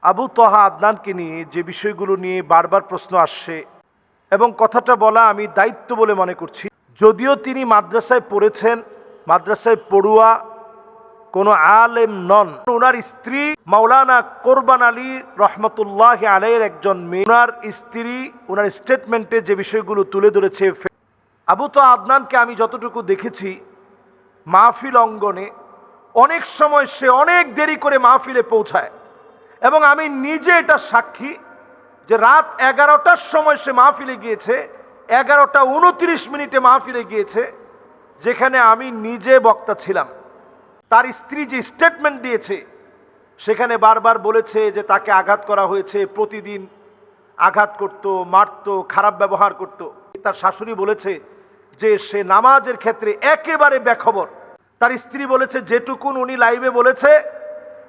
আবু তহা আদনানকে নিয়ে যে বিষয়গুলো নিয়ে বারবার প্রশ্ন আসছে এবং কথাটা বলা আমি দায়িত্ব বলে মনে করছি। যদিও তিনি মাদ্রাসায় পড়েছেন, মাদ্রাসায় পড়ুয়া কোনো আলেম নন। ওনার স্ত্রী মাওলানা কোরবান আলী রহমতুল্লাহ আলাইয়ের একজন মেয়ে। ওনার স্ত্রী ওনার স্টেটমেন্টে যে বিষয়গুলো তুলে ধরেছে, আবু তহা আদনানকে আমি যতটুকু দেখেছি মাহফিল অঙ্গনে অনেক সময় সে অনেক দেরি করে মাহফিলে পৌঁছায় এবং আমি নিজে এটা সাক্ষী যে রাত 11টার সময় সে মাহফিলে গিয়েছে, 11টা 29 মাহফিলে গিয়েছে, যেখানে আমি নিজে বক্তা ছিলাম। তার স্ত্রী যে স্টেটমেন্ট দিয়েছে সেখানে বারবার বলেছে যে তাকে আঘাত করা হয়েছে, প্রতিদিন আঘাত করত, মারত, খারাপ ব্যবহার করত। তার শাশুড়ি বলেছে যে সে নামাজের ক্ষেত্রে একেবারে বেখবর। তার স্ত্রী বলেছে যেটুকুন উনি লাইভে বলেছে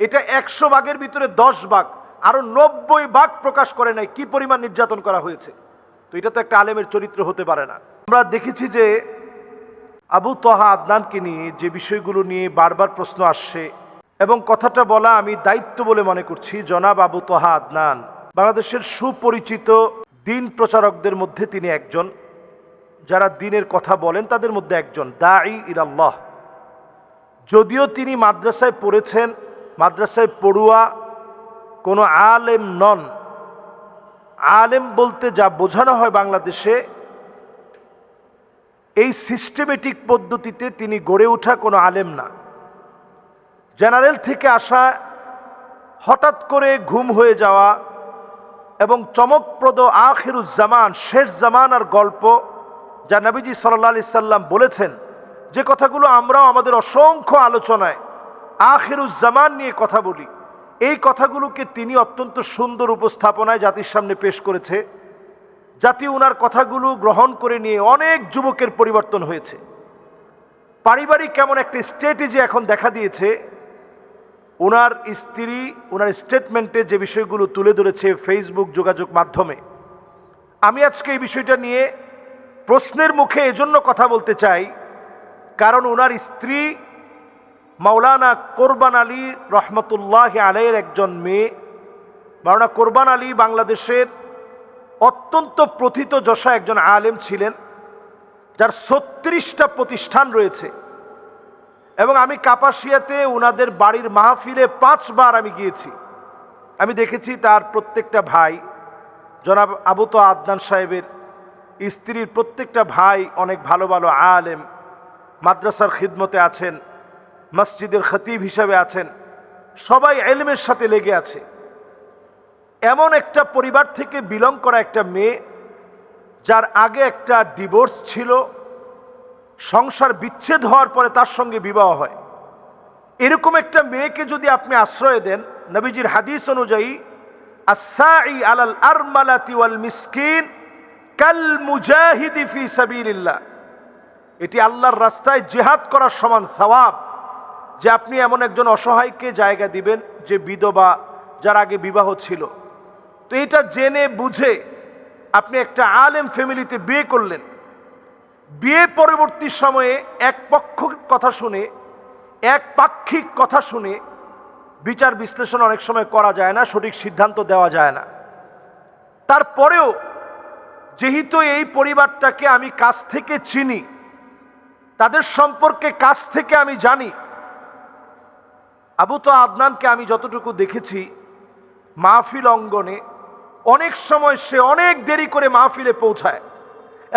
এটা 100 ভাগের ভিতরে 10 ভাগ, আরো 90 ভাগ প্রকাশ করে নাই কি পরিমাণ নির্যাতন করা হয়েছে। তো এটা তো একটা আলেমের চরিত্র হতে পারে না। আমরা দেখেছি যে আবু তহা আদনানকে নিয়ে যে বিষয়গুলো নিয়ে বারবার প্রশ্ন আসছে এবং কথাটা বলা আমি দায়িত্ব বলে মনে করছি। জনাব আবু তহা আদনান বাংলাদেশের সুপরিচিত দিন প্রচারকদের মধ্যে তিনি একজন, যারা দিনের কথা বলেন তাদের মধ্যে একজন, দাঈ ইলাল্লাহ। যদিও তিনি মাদ্রাসায় পড়েছেন, মাদ্রাসায় পড়ুয়া কোনো আলেম নন। আলেম বলতে যা বোঝানো হয় বাংলাদেশে, এই সিস্টেমেটিক পদ্ধতিতে তিনি গড়ে ওঠা কোনো আলেম না। জেনারেল থেকে আসা, হঠাৎ করে ঘুম হয়ে যাওয়া এবং চমকপ্রদ আখিরুজ্জামান, শেষ জামানার গল্প যা নবীজি সাল্লাল্লাহু আলাইহি সাল্লাম বলেছেন, যে কথাগুলো আমরাও আমাদের অসংখ্য আলোচনায় আখিরুজ্জামান নিয়ে কথা বলি, এই কথাগুলোকে তিনি অত্যন্ত সুন্দর উপস্থাপনায় জাতির সামনে পেশ করেছে। জাতি ওনার কথাগুলো গ্রহণ করে নিয়ে অনেক যুবকের পরিবর্তন হয়েছে। পারিবারিক কেমন একটা স্ট্র্যাটেজি এখন দেখা দিয়েছে। ওনার স্ত্রী ওনার স্টেটমেন্টে যে বিষয়গুলো তুলে ধরেছে ফেসবুক যোগাযোগ মাধ্যমে, আমি আজকে এই বিষয়টা নিয়ে প্রশ্নের মুখে এজন্য কথা বলতে চাই, কারণ ওনার স্ত্রী মাওলানা কোরবান আলী রহমতুল্লাহ আলাইয়ের একজন মেয়ে। মাওলানা কোরবান আলী বাংলাদেশের অত্যন্ত প্রথিতযশা একজন আলেম ছিলেন, যার 36টা প্রতিষ্ঠান রয়েছে এবং আমি কাপাসিয়াতে ওনাদের বাড়ির মাহফিলে 5 বার আমি গিয়েছি। আমি দেখেছি তার প্রত্যেকটা ভাই, জনাব আবু তহা আদনান সাহেবের স্ত্রীর প্রত্যেকটা ভাই অনেক ভালো ভালো আলেম, মাদ্রাসার খিদমতে আছেন, মসজিদের খতিব হিসাবে আছেন, সবাই ইলমের সাথে লেগে আছে। এমন একটা পরিবার থেকে বিলং করা একটা মেয়ে, যার আগে একটা ডিভোর্স ছিল, সংসার বিচ্ছেদ হওয়ার পরে তার সঙ্গে বিবাহ হয়। এরকম একটা মেয়েকে যদি আপনি আশ্রয় দেন, নবীজির হাদিস অনুযায়ী আস-সাঈ আলাল আরমালাতি ওয়াল মিসকিন কাল মুজাহিদি ফি সাবিলিল্লাহ, এটি আল্লাহর রাস্তায় জিহাদ করার সমান সওয়াব, যে আপনি এমন একজন অসহায়কে জায়গা দিবেন যে বিধবা, যার আগে বিবাহ ছিল। তো এটা জেনে বুঝে আপনি একটা আলেম ফ্যামিলিতে বিয়ে করলেন। বিয়ে পরবর্তী সময়ে এক পাক্ষিক কথা শুনে বিচার বিশ্লেষণ অনেক সময় করা যায় না, সঠিক সিদ্ধান্ত দেওয়া যায় না। তারপরেও যেহেতু এই পরিবারটাকে আমি কাছ থেকে চিনি, তাদের সম্পর্কে কাছ থেকে আমি জানি, আবু তহা আদনানকে আমি যতটুকু দেখেছি মাহফিল অঙ্গনে অনেক সময় সে অনেক দেরি করে মাহফিলে পৌঁছায়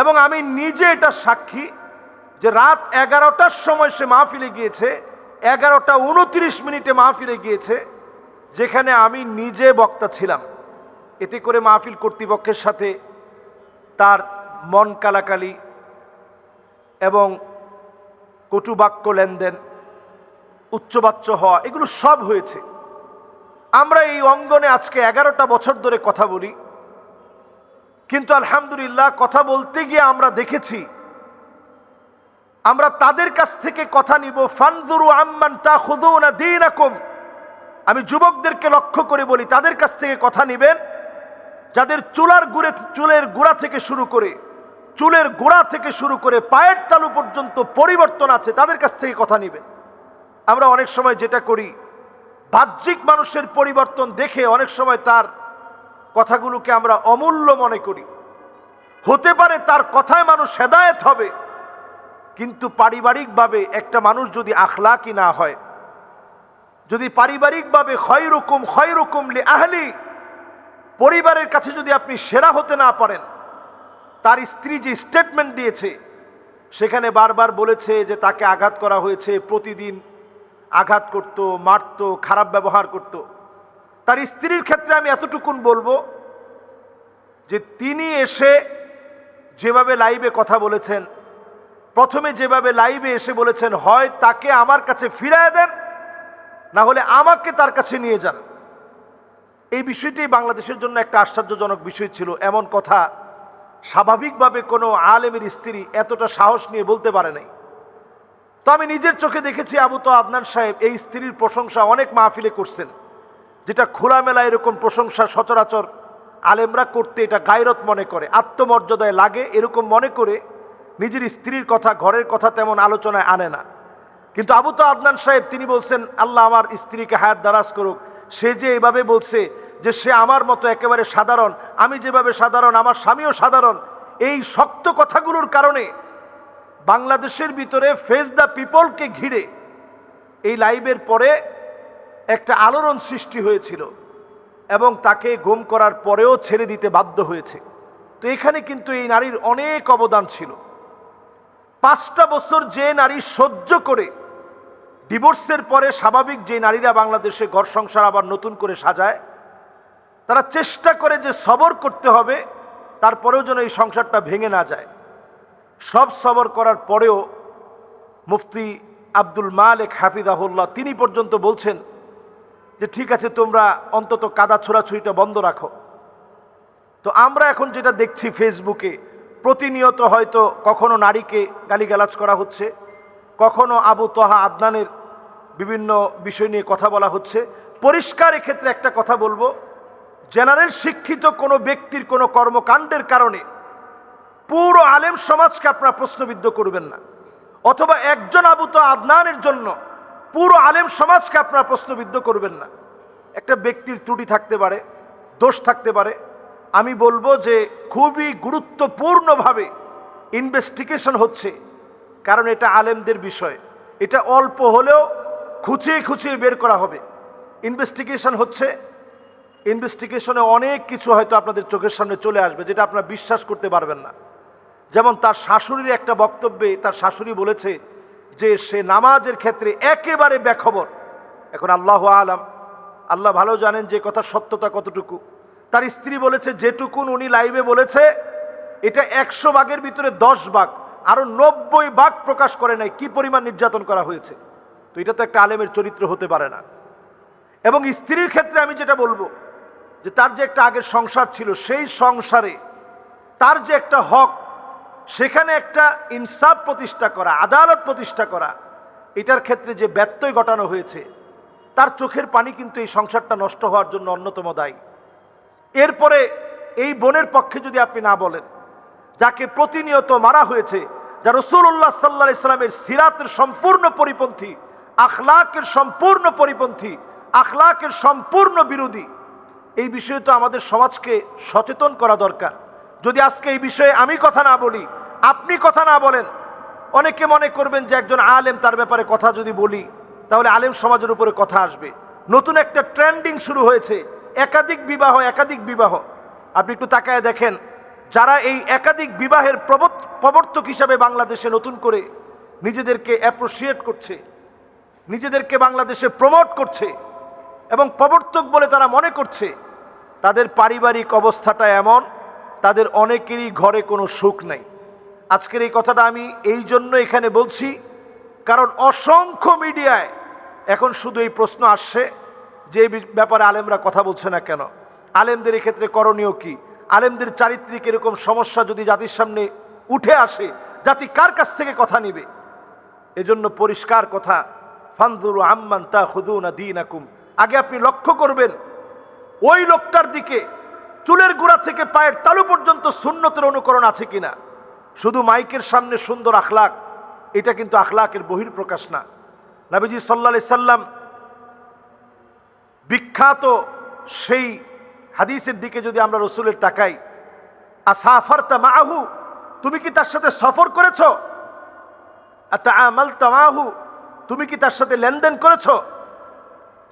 এবং আমি নিজে এটা সাক্ষী যে রাত 11টার সময় সে মাহফিলে গিয়েছে, 11টা 29 মাহফিলে গিয়েছে, যেখানে আমি নিজে বক্তা ছিলাম। এতে করে মাহফিল কর্তৃপক্ষের সাথে তার মন কালাকালি এবং কটুবাক্য লেনদেন, উচ্চবাচ্য হওয়া, এগুলো সব হয়েছে। আমরা এই অঙ্গনে আজকে 11টা বছর ধরে কথা বলি, কিন্তু আলহামদুলিল্লাহ কথা বলতে গিয়ে আমরা দেখেছি আমরা তাদের কাছ থেকে কথা নিব। ফানজুরু আম্মান তাখুযুনা দীনাকুম, আমি যুবকদেরকে লক্ষ্য করে বলি তাদের কাছ থেকে কথা নিবেন যাদের চুলের গোড়া থেকে শুরু করে পায়ের তালু পর্যন্ত পরিবর্তন আছে, তাদের কাছ থেকে কথা নিবেন। আমরা অনেক সময় যেটা করি, বাহ্যিক মানুষের পরিবর্তন দেখে অনেক সময় তার কথাগুলোকে আমরা অমূল্য মনে করি। হতে পারে তার কথায় মানুষ হেদায়েত হবে, কিন্তু পারিবারিকভাবে একটা মানুষ যদি আখলাকি না হয়, যদি পারিবারিকভাবে খয়রুকুম লি আহলি, পরিবারের কাছে যদি আপনি সেরা হতে না পারেন, তার স্ত্রী যে স্টেটমেন্ট দিয়েছে সেখানে বারবার বলেছে যে তাকে আঘাত করা হয়েছে, প্রতিদিন আঘাত করত, মারত, খারাপ ব্যবহার করত। তার স্ত্রীর ক্ষেত্রে আমি এতটুকুন বলবো যে তিনি এসে যেভাবে লাইভে কথা বলেছেন, প্রথমে যেভাবে লাইভে এসে বলেছেন, হয় তাকে আমার কাছে ফিরিয়ে দেন, না হলে আমাকে তার কাছে নিয়ে যান। এই বিষয়টি বাংলাদেশের জন্য একটা আশ্চর্যজনক বিষয় ছিল। এমন কথা স্বাভাবিকভাবে কোনো আলেমের স্ত্রী এতটা সাহস নিয়ে বলতে পারে নাই। তো আমি নিজের চোখে দেখেছি আবু তো আদনান সাহেব এই স্ত্রীর প্রশংসা অনেক মাহফিলে করছেন, যেটা খোলামেলা এরকম প্রশংসা সচরাচর আলেমরা করতে এটা গায়রত মনে করে, আত্মমর্যাদায় লাগে, এরকম মনে করে নিজের স্ত্রীর কথা, ঘরের কথা তেমন আলোচনায় আনে না। কিন্তু আবু তো আদনান সাহেব তিনি বলছেন, আল্লাহ আমার স্ত্রীকে হায়াত দারাজ করুক, সে যে এভাবে বলছে যে সে আমার মতো একেবারে সাধারণ, আমি যেভাবে সাধারণ আমার স্বামীও সাধারণ, এই শক্ত কথাগুলোর কারণে বাংলাদেশের ভিতরে ফেস দ্য পিপলকে ঘিরে এই লাইভের পরে একটা আলোড়ন সৃষ্টি হয়েছিল এবং তাকে গুম করার পরেও ছেড়ে দিতে বাধ্য হয়েছে। তো এখানে কিন্তু এই নারীর অনেক অবদান ছিল। 5টা বছর যে নারী সহ্য করে ডিভোর্সের পরে স্বাভাবিক যে নারীরা বাংলাদেশে ঘর সংসার আবার নতুন করে সাজায়, তারা চেষ্টা করে যে সবর করতে হবে, তারপরেও যেন এই সংসারটা ভেঙে না যায়। সব সবর করার পরেও মুফতি আব্দুল মালিক হাফিজাহুল্লাহ তিনি পর্যন্ত বলছেন যে ঠিক আছে, তোমরা অন্তত কাদা ছোড়াছুড়িটা বন্ধ রাখো। তো আমরা এখন যেটা দেখছি ফেসবুকে প্রতিনিয়ত হয়তো কখনো নারীকে গালিগালাজ করা হচ্ছে, কখনো আবু তহা আদনানের বিভিন্ন বিষয় নিয়ে কথা বলা হচ্ছে। পরিষ্কার এক্ষেত্রে একটা কথা বলবো, জেনারেল শিক্ষিত কোনো ব্যক্তির কোনো কর্মকাণ্ডের কারণে পুরো আলেম সমাজকে আপনারা প্রশ্নবিদ্ধ করবেন না, অথবা একজন আবু তহা আদনানের জন্য পুরো আলেম সমাজকে আপনারা প্রশ্নবিদ্ধ করবেন না। একটা ব্যক্তির ত্রুটি থাকতে পারে, দোষ থাকতে পারে। আমি বলবো যে খুবই গুরুত্বপূর্ণভাবে ইনভেস্টিগেশন হচ্ছে, কারণ এটা আলেমদের বিষয়, এটা অল্প হলেও খুঁচিয়ে খুঁচিয়ে বের করা হবে। ইনভেস্টিগেশন হচ্ছে, ইনভেস্টিগেশনে অনেক কিছু হয়তো আপনাদের চোখের সামনে চলে আসবে যেটা আপনারা বিশ্বাস করতে পারবেন না। যেমন তার শাশুড়ির একটা বক্তব্যে তার শাশুড়ি বলেছে যে সে নামাজের ক্ষেত্রে একেবারে বেখবর। এখন আল্লাহু আলাম, আল্লাহ ভালো জানেন যে কথা সত্যতা কতটুকু। তার স্ত্রী বলেছে যেটুকুন উনি লাইভে বলেছে এটা 100 ভাগের ভিতরে 10 ভাগ, আরো 90 ভাগ প্রকাশ করে নাই কি পরিমাণ নির্যাতন করা হয়েছে। তো এটা তো একটা আলেমের চরিত্র হতে পারে না। এবং স্ত্রীর ক্ষেত্রে আমি যেটা বলবো যে তার যে একটা আগের সংসার ছিল, সেই সংসারে তার যে একটা হক, সেখানে একটা ইনসাফ প্রতিষ্ঠা করা, আদালত প্রতিষ্ঠা করা, এটার ক্ষেত্রে যে ব্যত্যয় ঘটানো হয়েছে, তার চোখের পানি কিন্তু এই সংসারটা নষ্ট হওয়ার জন্য অন্যতম দায়ী। এরপরে এই বোনের পক্ষে যদি আপনি না বলেন, যাকে প্রতিনিয়ত মারা হয়েছে, যা রাসূলুল্লাহ সাল্লাল্লাহু আলাইহি সাল্লামের সিরাতের সম্পূর্ণ পরিপন্থী, আখলাকের সম্পূর্ণ পরিপন্থী, আখলাকের সম্পূর্ণ বিরোধী, এই বিষয়ে তো আমাদের সমাজকে সচেতন করা দরকার। যদি আজকে এই বিষয়ে আমি কথা না বলি, আপনি কথা না বলেন, অনেকে মনে করবেন যে একজন আলেম তার ব্যাপারে কথা যদি বলি তাহলে আলেম সমাজের উপরে কথা আসবে। নতুন একটা ট্রেন্ডিং শুরু হয়েছে, একাধিক বিবাহ, একাধিক বিবাহ। আপনি একটু তাকায় দেখেন, যারা এই একাধিক বিবাহের প্রবর্তক হিসাবে বাংলাদেশে নতুন করে নিজেদেরকে অ্যাপ্রিশিয়েট করছে, নিজেদেরকে বাংলাদেশে প্রমোট করছে এবং প্রবর্তক বলে তারা মনে করছে, তাদের পারিবারিক অবস্থাটা এমন, তাদের অনেকেরই ঘরে কোনো সুখ নাই। আজকের এই কথাটা আমি এই জন্য এখানে বলছি, কারণ অসংখ্য মিডিয়ায় এখন শুধু এই প্রশ্ন আসছে যে এই ব্যাপারে আলেমরা কথা বলছে না কেন, আলেমদের এক্ষেত্রে করণীয় কি, আলেমদের চারিত্রিক এরকম সমস্যা যদি জাতির সামনে উঠে আসে, জাতি কার কাছ থেকে কথা নিবে? এজন্য পরিষ্কার কথা, ফানজুরু আম্মান তাখুযুনা দীনাকুম, আগে আপনি লক্ষ্য করবেন ওই লোকটার দিকে চুলের গোড়া থেকে পায়ের তালু পর্যন্ত সুন্নতের অনুকরণ আছে কিনা। শুধু মাইকের সামনে সুন্দর আখলাক, এটা কিন্তু আখলাকের বহির্প্রকাশ না। নবীজি সাল্লাল্লাহু আলাইহি সাল্লাম বিখ্যাত সেই হাদিসের দিকে যদি আমরা রসুলের তাকাই, আসাফারতা মাহু, তুমি কি তার সাথে সফর করেছো? আতাআমালতা মাহু, তুমি কি তার সাথে লেনদেন করেছো?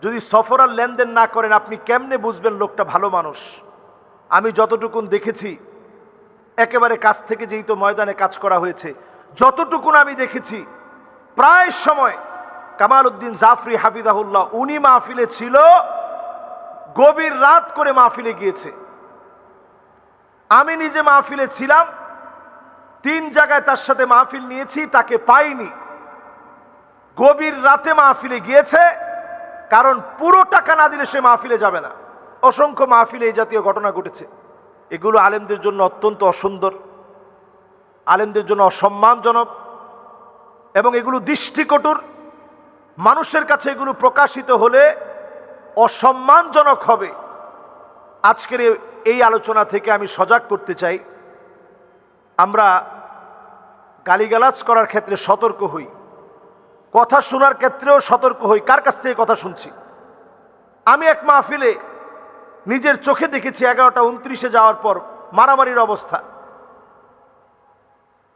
যদি সফর আর লেনদেন না করেন, আপনি কেমনে বুঝবেন লোকটা ভালো মানুষ? আমি যতটুকুন দেখেছি, একেবারে কাছ থেকে, যেই তো ময়দানে কাজ করা হয়েছে, যতটুকুন আমি দেখেছি, প্রায় সময় কামাল উদ্দিন জাফরি হাফিজাহুল্লাহ উনি মাহফিলে ছিল, গভীর রাত করে মাহফিলে গিয়েছে। আমি নিজে মাহফিলে ছিলাম, 3 জায়গায় তার সাথে মাহফিল নিয়েছি, তাকে পাইনি। গভীর রাতে মাহফিলে গিয়েছে, কারণ পুরো টাকা না দিলে সে মাহফিলে যাবে না। অসংখ্য মাহফিলে এই জাতীয় ঘটনা ঘটেছে। এগুলো আলেমদের জন্য অত্যন্ত অসুন্দর, আলেমদের জন্য অসম্মানজনক, এবং এগুলো দৃষ্টিকটুর। মানুষের কাছে এগুলো প্রকাশিত হলে অসম্মানজনক হবে। আজকের এই আলোচনা থেকে আমি সজাগ করতে চাই, আমরা গালিগালাজ করার ক্ষেত্রে সতর্ক হই, কথা শোনার ক্ষেত্রেও সতর্ক হই। কার কাছ থেকে কথা শুনছি? আমি এক মাহফিলে নিজের চোখে দেখেছি 11:29 যাওয়ার পর মারামারির অবস্থা।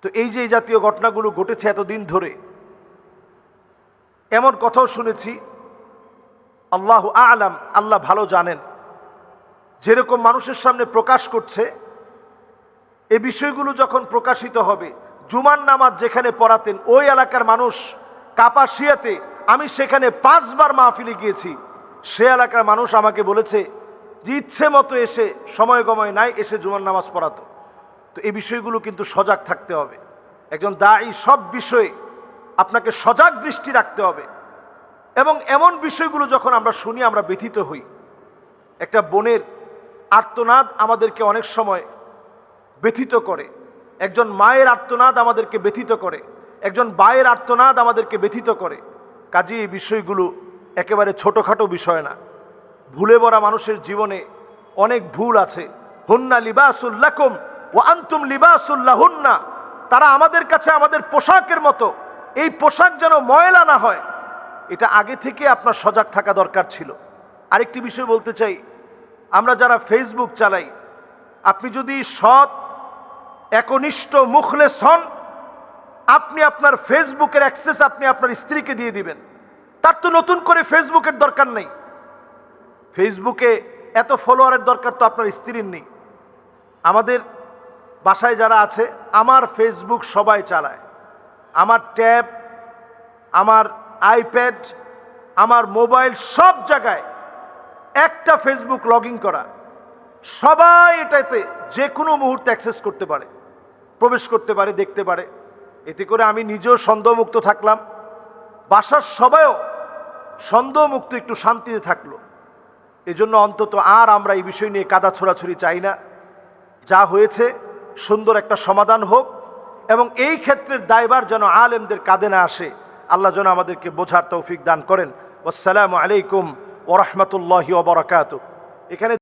তো এই যে এই জাতীয় ঘটনাগুলো ঘটেছে এতদিন ধরে, এমন কথাও শুনেছি, আল্লাহু আ'লাম, আল্লাহ ভালো জানেন, যেরকম মানুষের সামনে প্রকাশ করছে, এই বিষয়গুলো যখন প্রকাশিত হবে, জুমার নামাজ যেখানে পড়াতেন ওই এলাকার মানুষ কাপাসিয়াতে, আমি সেখানে 5 বার মাহফিলে গিয়েছি, সে এলাকার মানুষ আমাকে বলেছে যে ইচ্ছে মতো এসে, সময় গময় নাই, এসে জুমার নামাজ পড়াতো। তো এই বিষয়গুলো কিন্তু সজাগ থাকতে হবে। একজন দায়ী সব বিষয়ে আপনাকে সজাগ দৃষ্টি রাখতে হবে। এবং এমন বিষয়গুলো যখন আমরা শুনি, আমরা ব্যথিত হই। একটা বোনের আর্তনাদ আমাদেরকে অনেক সময় ব্যথিত করে, একজন মায়ের আর্তনাদ আমাদেরকে ব্যথিত করে, একজন ভাইয়ের আর্তনাদ আমাদেরকে ব্যথিত করে। কাজেই এই বিষয়গুলো একেবারে ছোটোখাটো বিষয় না। ভুলে ভরা মানুষের জীবনে অনেক ভুল আছে। হুন্না লিবাসুল লাকুম ওয়া আনতুম লিবাসুল লাহুন্না, তারা আমাদের কাছে আমাদের পোশাকের মতো। এই পোশাক যেন ময়লা না হয়, এটা আগে থেকে আপনার সজাগ থাকা দরকার ছিল। আরেকটি বিষয় বলতে চাই, আমরা যারা ফেসবুক চালাই, আপনি যদি সৎ, একনিষ্ঠ, মুখলেস হন, আপনি আপনার ফেসবুকের অ্যাক্সেস আপনি আপনার স্ত্রীকে দিয়ে দিবেন। তার তো নতুন করে ফেসবুকের দরকার নেই। ফেসবুকে এত ফলোয়ারের দরকার তো আপনার স্ত্রীর নেই। আমাদের বাসায় যারা আছে, আমার ফেসবুক সবাই চালায়। আমার ট্যাব, আমার আইপ্যাড, আমার মোবাইল, সব জায়গায় একটা ফেসবুক লগ ইন করা। সবাই এটাতে যে কোনো মুহূর্তে অ্যাক্সেস করতে পারে, প্রবেশ করতে পারে, দেখতে পারে। এতে করে আমি নিজেও সন্দেহমুক্ত থাকলাম, বাসার সবাইও সন্দেহমুক্ত, একটু শান্তিতে থাকলো। এজন্য অন্তত আর আমরা এই বিষয় নিয়ে কাদা ছোড়াছুড়ি চাই না। যা হয়েছে সুন্দর একটা সমাধান হোক, এবং এই ক্ষেত্রের দায়ভার যেন আলেমদের কাঁধে না আসে। আল্লাহ যেন আমাদেরকে বোঝার তৌফিক দান করেন। আসসালামু আলাইকুম ওয়া রাহমাতুল্লাহি ওয়া বারাকাতুহু। এখানে